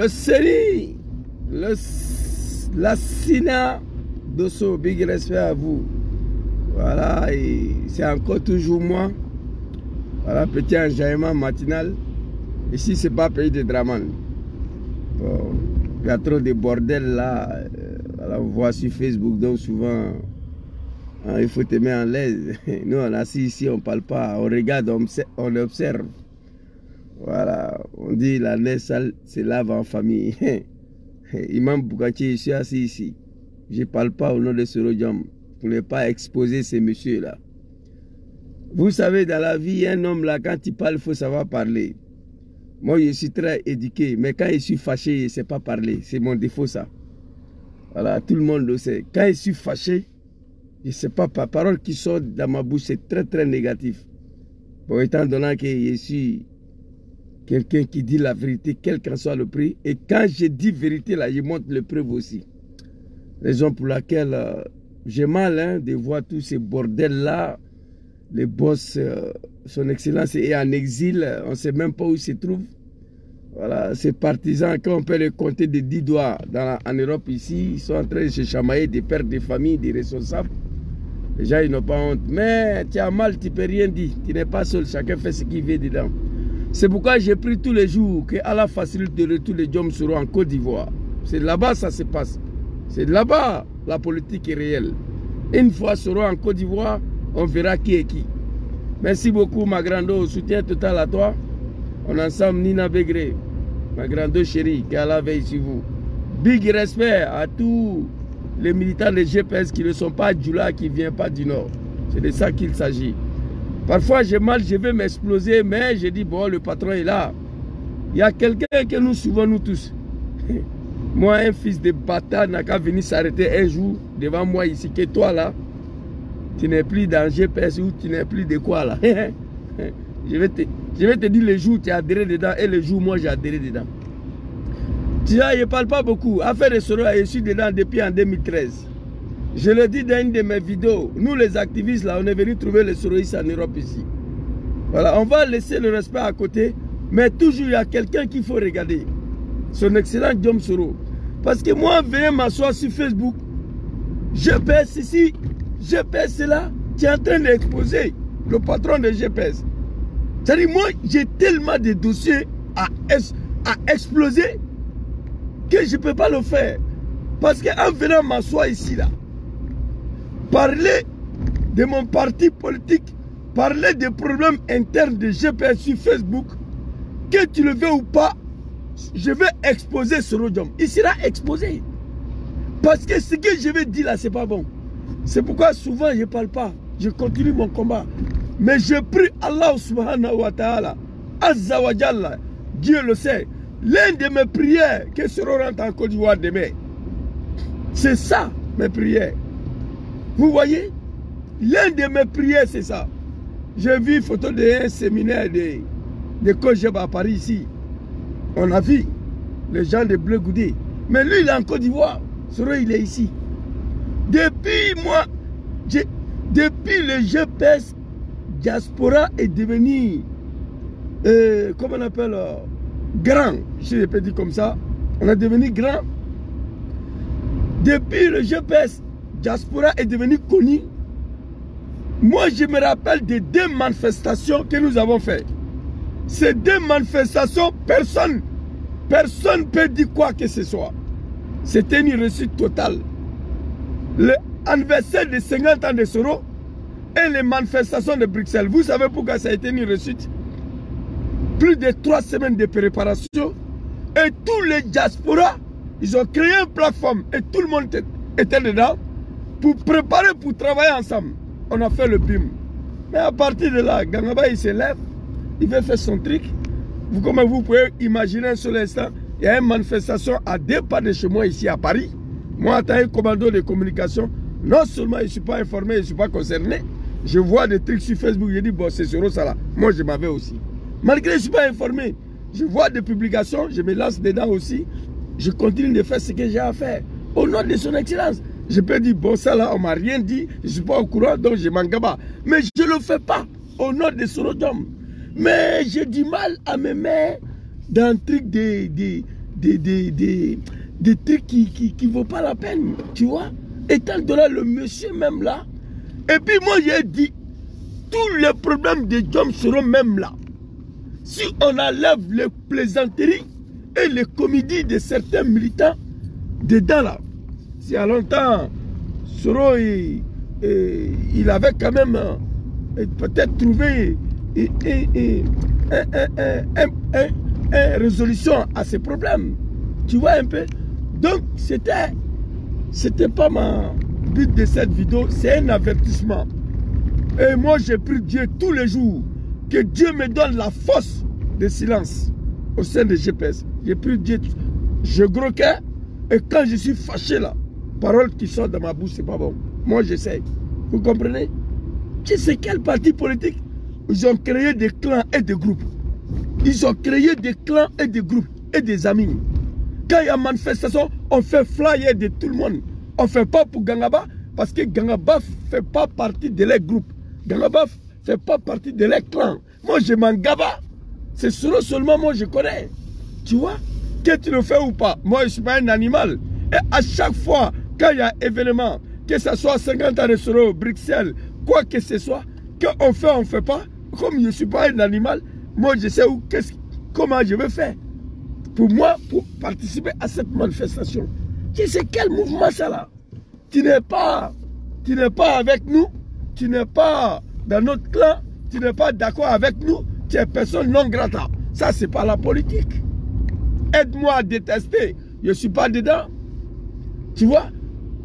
Le série, l'assassinat d'Osso, big respect à vous. Voilà, et c'est encore toujours moi. Voilà, petit enjaillement matinal. Ici, c'est pas pays de Draman. Bon, il y a trop de bordel là. Voilà, on voit sur Facebook, donc souvent, hein, il faut te mettre en l'aise. Nous, on est assis ici, on parle pas. On regarde, on observe. Voilà, on dit la neige se lave en famille. Imam Boukati, je suis assis ici. Je ne parle pas au nom de Soro Diom pour ne pas exposer ces messieurs-là. Vous savez, dans la vie, un homme là, quand il parle, il faut savoir parler. Moi, je suis très éduqué, mais quand je suis fâché, je ne sais pas parler. C'est mon défaut, ça. Voilà, tout le monde le sait. Quand je suis fâché, je ne sais pas, par parole qui sort dans ma bouche, c'est très, très négatif. Bon, étant donné que je suis quelqu'un qui dit la vérité, quel qu'en soit le prix. Et quand je dis vérité, là, je montre le preuve aussi. Raison pour laquelle j'ai mal hein, de voir tous ces bordels-là. Les boss, son excellence est en exil, on ne sait même pas où il se trouve. Voilà, ces partisans, quand on peut les compter de 10 doigts en Europe ici, ils sont en train de se chamailler des pères de famille, des responsables. Les gens, ils n'ont pas honte. Mais tu as mal, tu ne peux rien dire. Tu n'es pas seul, chacun fait ce qu'il veut dedans. C'est pourquoi j'ai pris tous les jours que Allah facilite de retour les Diom Soro en Côte d'Ivoire. C'est là-bas ça se passe. C'est là-bas la politique est réelle. Une fois Soro en Côte d'Ivoire, on verra qui est qui. Merci beaucoup ma grande, soutien total à toi. On est ensemble Nina Begré, ma grande chérie, qui a la veille sur vous. Big respect à tous les militants de GPS qui ne sont pas Djoula, qui ne viennent pas du Nord. C'est de ça qu'il s'agit. Parfois j'ai mal, je vais m'exploser, mais je dis bon, le patron est là. Il y a quelqu'un que nous suivons nous tous. Moi, un fils de bâtard n'a qu'à venir s'arrêter un jour devant moi ici, que toi là, tu n'es plus dans GPS ou tu n'es plus de quoi là. je vais te dire le jour où tu as adhéré dedans et le jour où moi j'ai adhéré dedans. Tu vois, je ne parle pas beaucoup. Affaire de Soro, je suis dedans depuis en 2013. Je le dis dans une de mes vidéos. Nous les activistes là, on est venus trouver les soroïstes en Europe ici. Voilà, on va laisser le respect à côté. Mais toujours il y a quelqu'un qu'il faut regarder. Son excellent Diom Soro. Parce que moi, venez m'asseoir sur Facebook. GPS ici. GPS là, tu es en train d'exposer le patron de GPS. C'est-à-dire, moi, j'ai tellement de dossiers à exploser que je ne peux pas le faire. Parce qu'en venant m'asseoir ici, là, parler de mon parti politique, parler des problèmes internes de GPS sur Facebook, que tu le veux ou pas, je vais exposer Soro Diom. Il sera exposé. Parce que ce que je vais dire là, ce n'est pas bon. C'est pourquoi souvent je ne parle pas. Je continue mon combat. Mais je prie Allah subhanahu wa ta'ala, Azza wa Jalla, Dieu le sait, l'un de mes prières que Soro rentre en Côte d'Ivoire demain. C'est ça mes prières. Vous voyez? L'un de mes prières c'est ça. J'ai vu une photo d'un séminaire de Kojeb à Paris ici. On a vu les gens de Bleu Goudé. Mais lui il est en Côte d'Ivoire. Soro il est ici. Depuis moi, depuis le GPS, diaspora est devenu, comment on appelle, grand. Je peux dire comme ça. On est devenu grand. Depuis le GPS, diaspora est devenu connu. Moi, je me rappelle des 2 manifestations que nous avons faites. Ces 2 manifestations, personne ne peut dire quoi que ce soit. C'était une réussite totale. L'anniversaire de 50 ans de Soro et les manifestations de Bruxelles. Vous savez pourquoi ça a été une réussite? Plus de 3 semaines de préparation et tous les diasporas, ils ont créé une plateforme et tout le monde était dedans pour préparer, pour travailler ensemble. On a fait le BIM. Mais à partir de là, Gangaba il se lève, il veut faire son truc. Comme vous pouvez imaginer un seul instant, il y a une manifestation à 2 pas de chez moi ici à Paris. Moi, en tant que commando de communication, non seulement je ne suis pas informé, je ne suis pas concerné, je vois des trucs sur Facebook, je dis, bon, c'est Soro ça là. Moi, je m'avais aussi. Malgré que je ne suis pas informé, je vois des publications, je me lance dedans aussi, je continue de faire ce que j'ai à faire. Au nom de son excellence, je peux dire, bon, ça là, on ne m'a rien dit, je ne suis pas au courant, donc je m'en gaba. Mais je ne le fais pas au nom de Soro Diom. Mais j'ai du mal à me mettre dans un truc des trucs qui ne vaut pas la peine, tu vois. Étant donné le monsieur même là. Et puis moi j'ai dit, tous les problèmes des hommes seront même là. Si on enlève les plaisanteries et les comédies de certains militants dedans là. Si à longtemps, Soro, il avait quand même peut-être trouvé une résolution à ces problèmes. Tu vois un peu? Donc, c'était pas mon but de cette vidéo, c'est un avertissement. Et moi, j'ai prie Dieu tous les jours que Dieu me donne la force de silence au sein de GPS. J'ai prie Dieu, je groquais, et quand je suis fâché là, parole qui sort de ma bouche, c'est pas bon. Moi, j'essaie. Vous comprenez? Tu sais quel parti politique? Ils ont créé des clans et des groupes. Ils ont créé des clans et des groupes et des amis. Quand il y a manifestation, on fait flyer de tout le monde. On ne fait pas pour Gangaba parce que Gangaba ne fait pas partie de leur groupe. Gangaba ne fait pas partie de leur clan. Moi, je m'en gaba. C'est seulement moi je connais. Tu vois? Que tu le fais ou pas. Moi, je ne suis pas un animal. Et à chaque fois, quand il y a événement, que ce soit 50 ans de Soro, Bruxelles, quoi que ce soit, qu'on fait, on ne fait pas, comme je ne suis pas un animal, moi, je sais comment je vais faire. Pour moi, pour participer à cette manifestation. Tu sais quel mouvement ça là? Tu n'es pas avec nous, tu n'es pas dans notre clan, tu n'es pas d'accord avec nous, tu es personne non grata. Ça, c'est pas la politique. Aide-moi à détester, je ne suis pas dedans. Tu vois?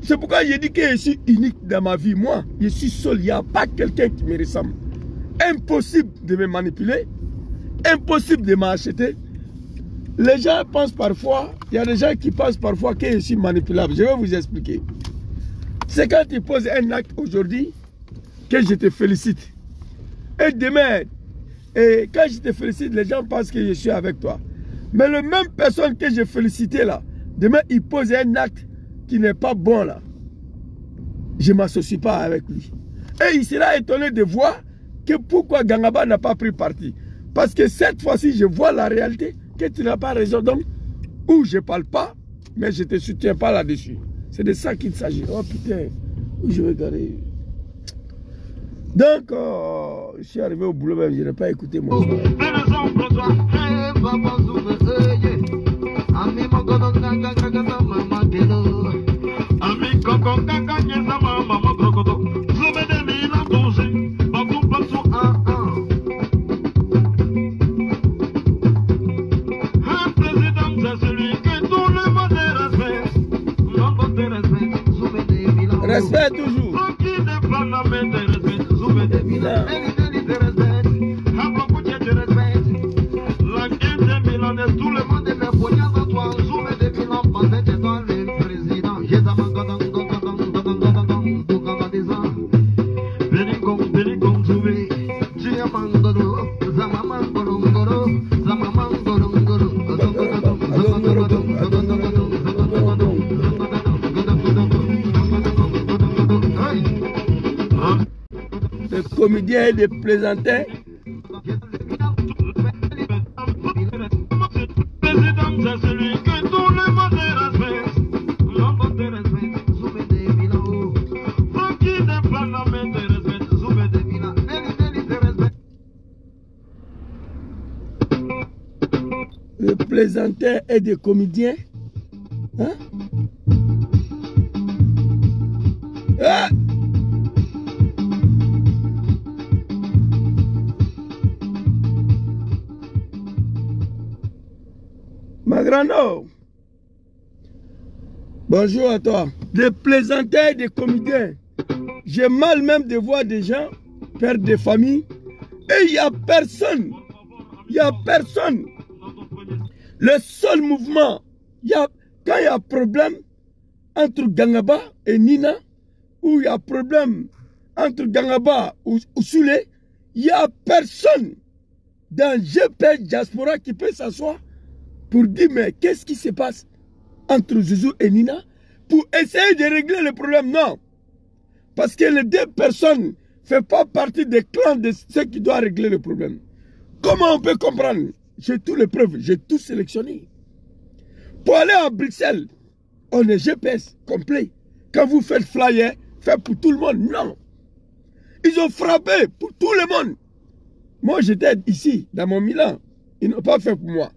C'est pourquoi j'ai dit que je suis unique dans ma vie. Moi, je suis seul, il n'y a pas quelqu'un qui me ressemble. Impossible de me manipuler, impossible de m'acheter. Les gens pensent parfois, il y a des gens qui pensent parfois que je suis manipulable. Je vais vous expliquer. C'est quand tu poses un acte aujourd'hui que je te félicite. Et demain, quand je te félicite, les gens pensent que je suis avec toi. Mais la même personne que j'ai félicité là, demain il pose un acte qui n'est pas bon là. Je ne m'associe pas avec lui. Et il sera étonné de voir que pourquoi Gangaba n'a pas pris parti. Parce que cette fois-ci, je vois la réalité. Que tu n'as pas raison, donc, ou je ne parle pas, mais je ne te soutiens pas là-dessus. C'est de ça qu'il s'agit. Oh putain, où je vais garder. Donc, je suis arrivé au boulot, même je n'ai pas écouté mon soir. Respect toujours. Des comédiens et des plaisantins. Des plaisantins et des comédiens. Hein? Ah! Magrano, bonjour à toi. Des plaisantins et des comédiens. J'ai mal même de voir des gens, pères de famille, et il n'y a personne. Il n'y a personne. Le seul mouvement, quand il y a problème entre Gangaba et Nina, ou il y a problème entre Gangaba ou Soulé, il n'y a personne dans GPS Diaspora qui peut s'asseoir pour dire mais qu'est-ce qui se passe entre Zouzou et Nina pour essayer de régler le problème. Non. Parce que les deux personnes ne font pas partie des clans de ceux qui doivent régler le problème. Comment on peut comprendre? J'ai toutes les preuves, j'ai tout sélectionné. Pour aller à Bruxelles, on est GPS complet. Quand vous faites flyer, fait pour tout le monde. Non. Ils ont frappé pour tout le monde. Moi, j'étais ici, dans mon Milan. Ils n'ont pas fait pour moi.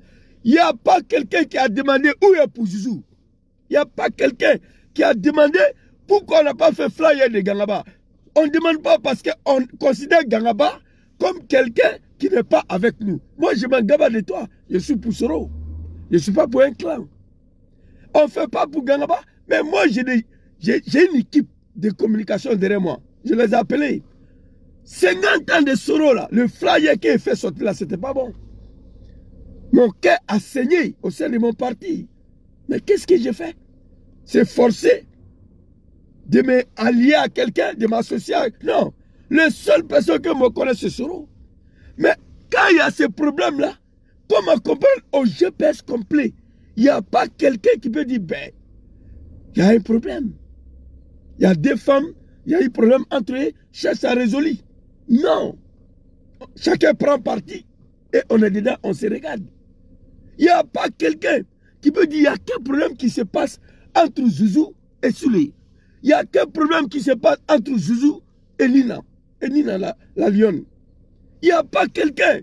Il n'y a pas quelqu'un qui a demandé où est pour Zouzou. Il n'y a pas quelqu'un qui a demandé pourquoi on n'a pas fait flyer de Gangaba. On ne demande pas parce qu'on considère Gangaba comme quelqu'un qui n'est pas avec nous. Moi, je m'en gaba de toi. Je suis pour Soro. Je ne suis pas pour un clan. On ne fait pas pour Gangaba. Mais moi, j'ai une équipe de communication derrière moi. Je les ai appelés. 50 ans de Soro, là, le flyer qui est fait sortir là, c'était pas bon. Mon cœur a saigné au sein de mon parti. Mais qu'est-ce que j'ai fait? C'est forcé de m'allier à quelqu'un, de m'associer à... Non, la seule personne que me connaît, c'est Soro. Mais quand il y a ces problèmes-là, comment comprendre au GPS complet? Il n'y a pas quelqu'un qui peut dire, ben, il y a un problème. Il y a des femmes, il y a eu problème entre eux, cherche à résoudre. Non. Chacun prend parti et on est dedans, on se regarde. Il n'y a pas quelqu'un qui peut dire, il y a quel problème qui se passe entre Zouzou et Souley. Il y a quel problème qui se passe entre Zouzou et Nina. Et Nina, la lionne. Il n'y a pas quelqu'un.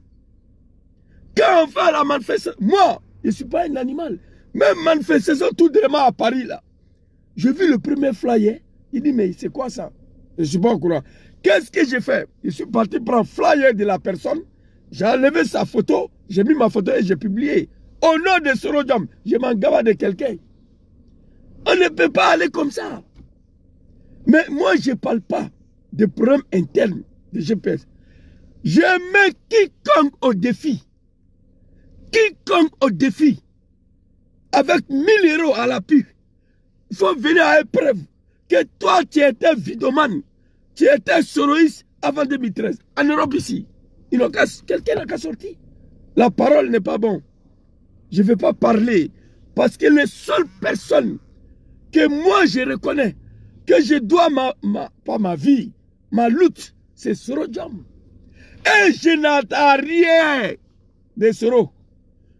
Quand on fait la manifestation, moi, je ne suis pas un animal. Même manifestation tout vraiment à Paris, là. J'ai vu le premier flyer. Il dit, mais c'est quoi ça? Je ne suis pas au courant. Qu'est-ce que j'ai fait? Je suis parti prendre flyer de la personne. J'ai enlevé sa photo. J'ai mis ma photo et j'ai publié. Au nom de Soro Jam, je m'en gave de quelqu'un. On ne peut pas aller comme ça. Mais moi, je ne parle pas de problèmes internes de GPS. Je mets quiconque au défi. Quiconque au défi. Avec 1000 € à l'appui. Il faut venir à épreuve que toi, tu étais vidomane. Tu étais soroïste avant 2013. En Europe ici. Quelqu'un n'a qu'à sortir. La parole n'est pas bon. Je ne vais pas parler. Parce que les seules personnes que moi je reconnais, que je dois pas ma vie, ma lutte, c'est Soro Jam. Et je n'attends rien de Soro.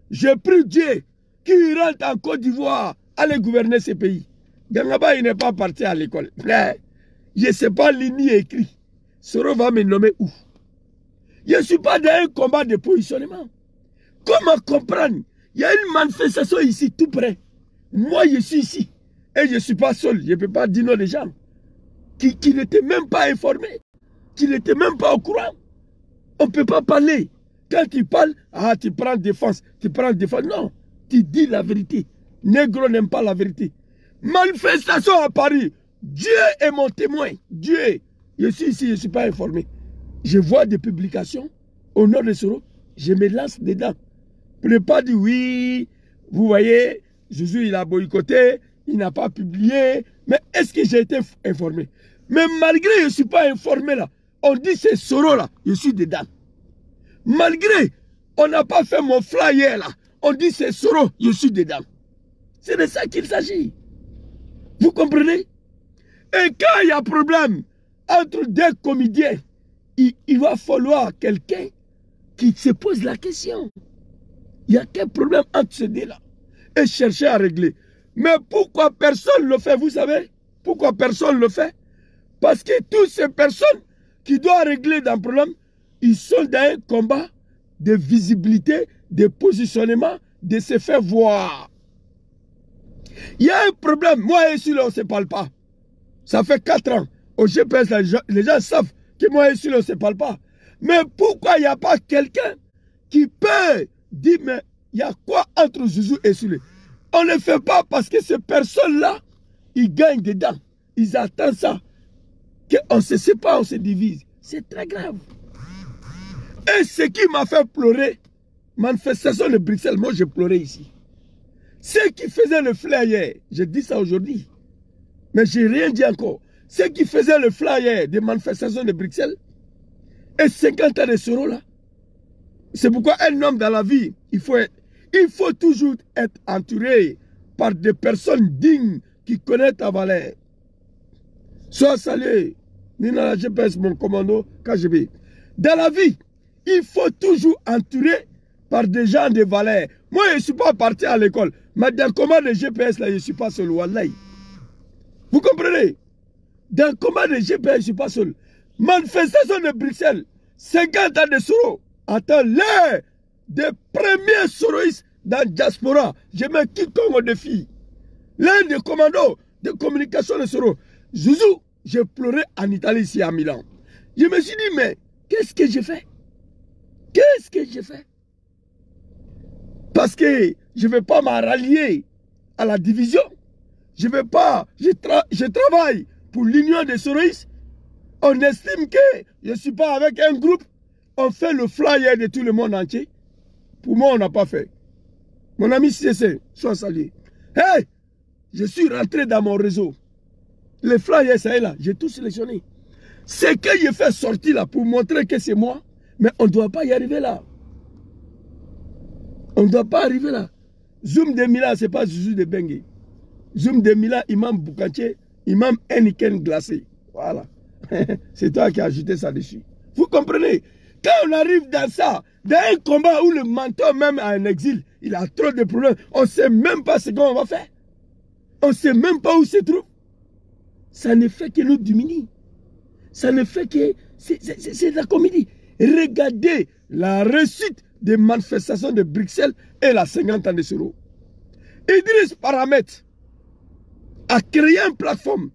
Je prie Dieu qu'il rentre en Côte d'Ivoire, aller gouverner ce pays. Gangaba, il n'est pas parti à l'école. Je ne sais pas l'ini écrit. Soro va me nommer où? Je ne suis pas dans un combat de positionnement. Comment comprendre? Il y a une manifestation ici tout près. Moi, je suis ici. Et je ne suis pas seul. Je ne peux pas dire non des gens qui n'étaient même pas informés, qui n'étaient même pas au courant. On ne peut pas parler. Quand tu parles, ah, tu prends défense. Tu prends défense. Non, tu dis la vérité. Négro n'aime pas la vérité. Manifestation à Paris. Dieu est mon témoin. Dieu. Je suis ici, je ne suis pas informé. Je vois des publications au nom de Soro. Je me lance dedans. Pour ne pas dire oui, vous voyez, Jésus il a boycotté, il n'a pas publié. Mais est-ce que j'ai été informé? Mais malgré que je ne suis pas informé là, on dit c'est Soro là, je suis dedans. Malgré on n'a pas fait mon flyer là, on dit c'est Soro, je suis dedans. C'est de ça qu'il s'agit. Vous comprenez? Et quand il y a problème entre deux comédiens, il va falloir quelqu'un qui se pose la question. Il y a quel problème entre ces deux-là? Et chercher à régler. Mais pourquoi personne ne le fait, vous savez? Pourquoi personne ne le fait? Parce que toutes ces personnes qui doivent régler dans le problème, ils sont dans un combat de visibilité, de positionnement, de se faire voir. Il y a un problème. Moi et celui-là, on ne se parle pas. Ça fait 4 ans. Au GPS, les gens savent que moi et celui-là, on ne se parle pas. Mais pourquoi il n'y a pas quelqu'un qui peut dire, mais il y a quoi entre Zouzou et Souley? On ne le fait pas parce que ces personnes-là, ils gagnent dedans. Ils attendent ça. Qu'on ne se sépare, on se divise. C'est très grave. Et ce qui m'a fait pleurer, manifestation de Bruxelles, moi j'ai pleuré ici. Ceux qui faisaient le flyer, je dis ça aujourd'hui, mais je n'ai rien dit encore. Ceux qui faisaient le flyer des manifestations de Bruxelles, et 50 ans de Soro là, c'est pourquoi un homme dans la vie, il faut toujours être entouré par des personnes dignes qui connaissent ta valeur. Sois salué, Nina la GPS, mon commando, KGB. Dans la vie, il faut toujours entourer par des gens de valeur. Moi, je ne suis pas parti à l'école, Mais dans le combat de GPS, là, je ne suis pas seul, wallahi. Vous comprenez? Dans le combat de GPS, je ne suis pas seul. Manifestation de Bruxelles, 50 ans de Soro. Attends, l'un des premiers soroïstes dans la diaspora. Je mets quiconque au défi. L'un des commandos de communication de Soro. Zouzou, j'ai pleuré en Italie, ici à Milan. Je me suis dit, mais qu'est-ce que j'ai fait? Qu'est-ce que j'ai fait? Parce que je ne vais pas m'en rallier à la division. Je ne vais pas, je travaille pour l'union des soroïstes. On estime que je ne suis pas avec un groupe. On fait le flyer de tout le monde entier. Pour moi, on n'a pas fait. Mon ami CC, sois salué. Hey, je suis rentré dans mon réseau. Les flyers, ça est là, j'ai tout sélectionné. C'est que j'ai fait sortir là pour montrer que c'est moi. Mais on ne doit pas y arriver là. On ne doit pas arriver là. Zoom de Milan, ce n'est pas Zouzou de Bengue. Zoom de Milan, Imam Boukanché, Imam Eniken glacé. Voilà. C'est toi qui as ajouté ça dessus. Vous comprenez? Quand on arrive dans ça, dans un combat où le mentor même a un exil, il a trop de problèmes, on ne sait même pas ce qu'on va faire. On ne sait même pas où se trouve. Ça ne fait que nous diminuer. Ça ne fait que... C'est de la comédie. Regardez la réussite des manifestations de Bruxelles et la 50 ans de Soro. Idriss Paramètre a créé une plateforme.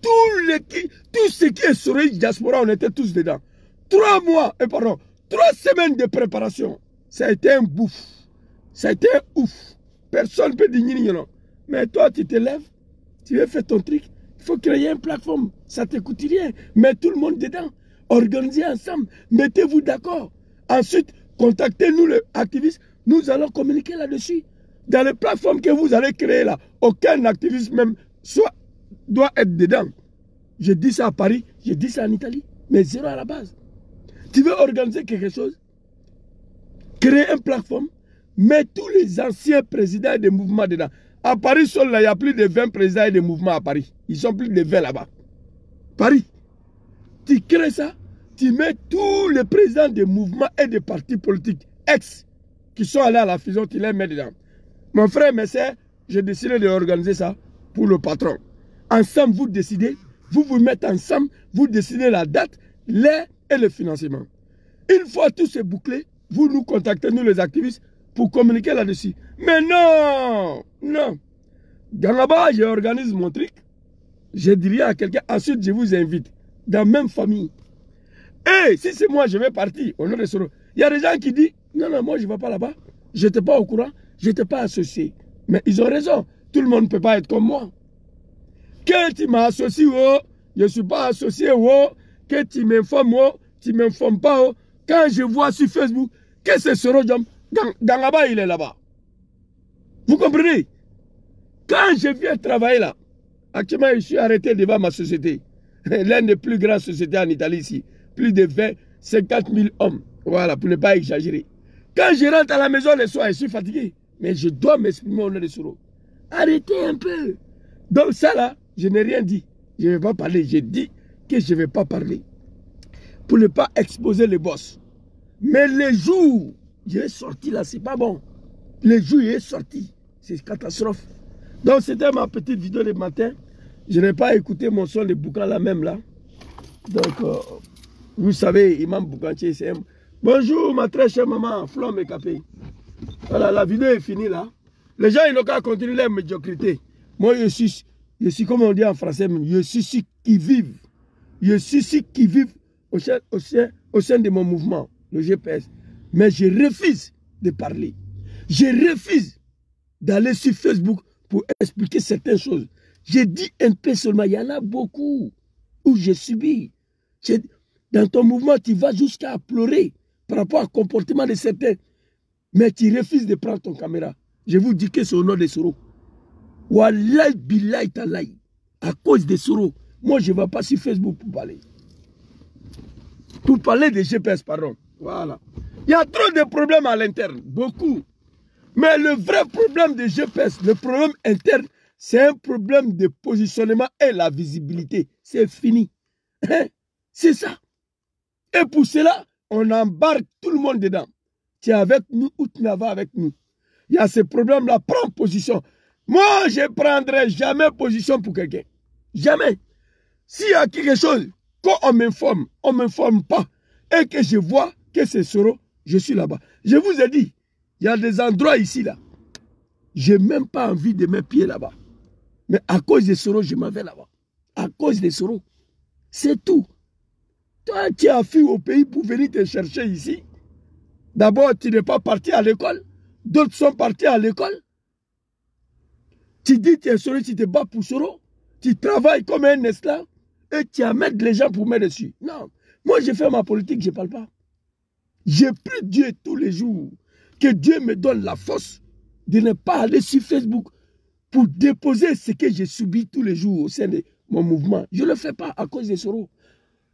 Tout ce qui est Soroïde diaspora, on était tous dedans. 3 semaines de préparation. Ça a été un bouffe. Ça a été un ouf. Personne ne peut dire non. Mais toi, tu te lèves, tu veux faire ton truc. Il faut créer une plateforme. Ça ne te coûte rien. Mets tout le monde dedans. Organisez ensemble. Mettez-vous d'accord. Ensuite, contactez-nous les activistes. Nous allons communiquer là-dessus. Dans les plateformes que vous allez créer là, aucun activiste même doit être dedans. Je dis ça à Paris, je dis ça en Italie, mais zéro à la base. Tu veux organiser quelque chose, créer une plateforme, mets tous les anciens présidents des mouvements dedans. À Paris seul, il y a plus de 20 présidents et des mouvements à Paris. Ils sont plus de 20 là-bas. Paris. Tu crées ça, tu mets tous les présidents des mouvements et des partis politiques ex qui sont allés à la fusion, tu les mets dedans. Mon frère Messer, j'ai décidé d'organiser ça pour le patron. Ensemble, vous décidez, vous vous mettez ensemble, vous décidez la date, l'air et le financement. Une fois tout c'est bouclé, vous nous contactez, nous les activistes, pour communiquer là-dessus. Mais non, non. Dans là-bas, j'organise mon truc, je dirai à quelqu'un, ensuite je vous invite, dans la même famille. Et si c'est moi, je vais partir, au nom de Soro. Il y a des gens qui disent, non, non, moi je ne vais pas là-bas, je n'étais pas au courant, je n'étais pas associé. Mais ils ont raison, tout le monde ne peut pas être comme moi. Que tu m'associes, oh, je ne suis pas associé, oh, que tu m'informes, oh, tu ne m'informes pas, oh. Quand je vois sur Facebook que c'est Soro Diom, dans là-bas, il est là-bas. Vous comprenez? Quand je viens travailler là, actuellement, je suis arrêté devant ma société. L'une des plus grandes sociétés en Italie ici. Plus de 50 000 hommes. Voilà, pour ne pas exagérer. Quand je rentre à la maison le soir, je suis fatigué. Mais je dois m'exprimer au nom de Soro. Arrêtez un peu. Donc ça là, je n'ai rien dit. Je ne vais pas parler. J'ai dit que je ne vais pas parler. Pour ne pas exposer les boss. Mais les jours, j'ai sorti là, c'est pas bon. Les jours, il est sorti. C'est catastrophe. Donc c'était ma petite vidéo de matin. Je n'ai pas écouté mon son de Boucan là même là. Donc, vous savez, Imam Boukanché, c'est un... Bonjour ma très chère maman, Flore Mekapé. Voilà, la vidéo est finie là. Les gens, ils n'ont qu'à continuer leur médiocrité. Moi, je suis comme on dit en français, je suis ceux qui vivent. Je suis ceux qui vivent au sein de mon mouvement, le GPS. Mais je refuse de parler. Je refuse d'aller sur Facebook pour expliquer certaines choses. J'ai dit un peu seulement, il y en a beaucoup où j'ai subi. Dans ton mouvement, tu vas jusqu'à pleurer par rapport au comportement de certains. Mais tu refuses de prendre ton caméra. Je vous dis que c'est au nom de Soro. Wallahi billahi talahi. À cause de Soro, moi je ne vais pas sur Facebook pour parler. Pour parler de GPS, pardon. Voilà. Il y a trop de problèmes à l'interne. Beaucoup. Mais le vrai problème de GPS, le problème interne, c'est un problème de positionnement et la visibilité. C'est fini. Hein? C'est ça. Et pour cela, on embarque tout le monde dedans. Tu es avec nous ou tu n'es pas avec nous. Il y a ce problème-là, prends position. Moi, je ne prendrai jamais position pour quelqu'un. Jamais. S'il y a quelque chose, quand on ne m'informe pas, et que je vois que c'est Soro, je suis là-bas. Je vous ai dit, il y a des endroits ici, là. Je n'ai même pas envie de mes pieds là-bas. Mais à cause de Soro, je m'en vais là-bas. À cause de Soro. C'est tout. Toi, tu as fui au pays pour venir te chercher ici. D'abord, tu n'es pas parti à l'école. D'autres sont partis à l'école. Tu dis que tu es Soro, tu te bats pour Soro. Tu travailles comme un esclave et tu amènes les gens pour mettre dessus. Non. Moi, je fais ma politique, je ne parle pas. Je prie Dieu tous les jours. Que Dieu me donne la force de ne pas aller sur Facebook pour déposer ce que j'ai subi tous les jours au sein de mon mouvement. Je ne le fais pas à cause de Soro.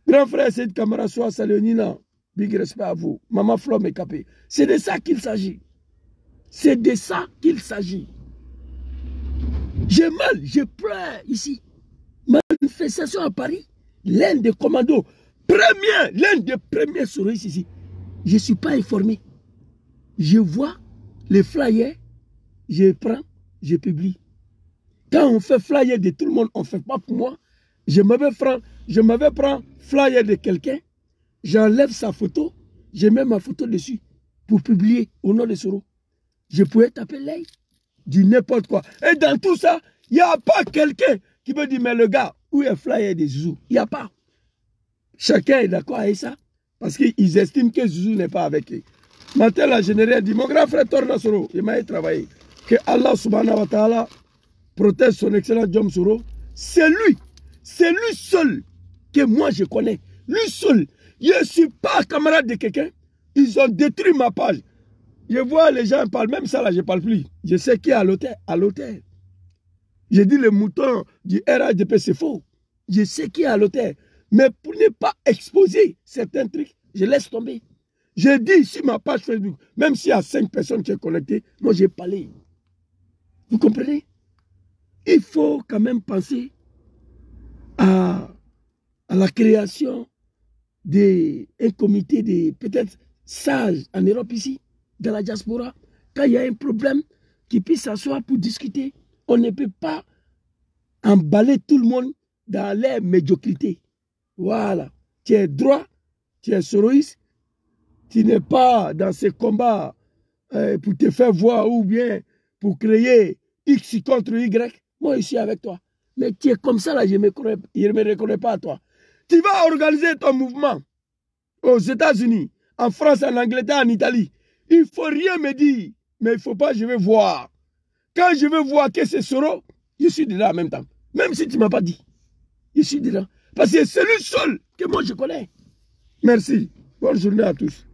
Grand frère, cette camarade soit Saléonina, big respect à vous. Maman Flo me capé. C'est de ça qu'il s'agit. C'est de ça qu'il s'agit. J'ai mal, je pleure ici. Manifestation à Paris, l'un des commandos, l'un des premiers souris ici. Je ne suis pas informé. Je vois les flyers, je prends, je publie. Quand on fait flyer de tout le monde, on ne fait pas pour moi. Je m'avais prendre flyer de quelqu'un, j'enlève sa photo, je mets ma photo dessus pour publier au nom de Soro. Je pouvais taper l'œil, dire n'importe quoi. Et dans tout ça, il n'y a pas quelqu'un qui me dit, mais le gars, où est le flyer de Zouzou? Il n'y a pas. Chacun est d'accord avec ça, parce qu'ils estiment que Zouzou n'est pas avec eux. Matin, la générale dit, mon grand frère Torna Soro, il m'a travaillé. Que Allah subhanahu wa ta'ala protège son excellent Djom Soro. C'est lui seul que moi je connais. Lui seul. Je ne suis pas camarade de quelqu'un. Ils ont détruit ma page. Je vois les gens parlent, même ça là, je ne parle plus. Je sais qui est à l'hôtel. J'ai dit le mouton du RHDP, c'est faux. Je sais qui est à l'hôtel. Mais pour ne pas exposer certains trucs, je laisse tomber. J'ai dit sur ma page Facebook, même s'il y a 5 personnes qui sont connectées, moi j'ai parlé. Vous comprenez? Il faut quand même penser à la création d'un comité de peut-être sages en Europe ici, dans la diaspora. Quand il y a un problème, qui puisse s'asseoir pour discuter. On ne peut pas emballer tout le monde dans leur médiocrité. Voilà. Tu es droit, tu es soroïste, tu n'es pas dans ces combats pour te faire voir ou bien pour créer X contre Y. Moi, je suis avec toi. Mais tu es comme ça, là, je ne me reconnais pas à toi. Tu vas organiser ton mouvement aux États-Unis, en France, en Angleterre, en Italie. Il ne faut rien me dire, mais il ne faut pas, je vais voir. Quand je vais voir que c'est Soro, je suis dedans en même temps. Même si tu ne m'as pas dit, je suis dedans. Parce que c'est lui seul que moi je connais. Merci. Bonne journée à tous.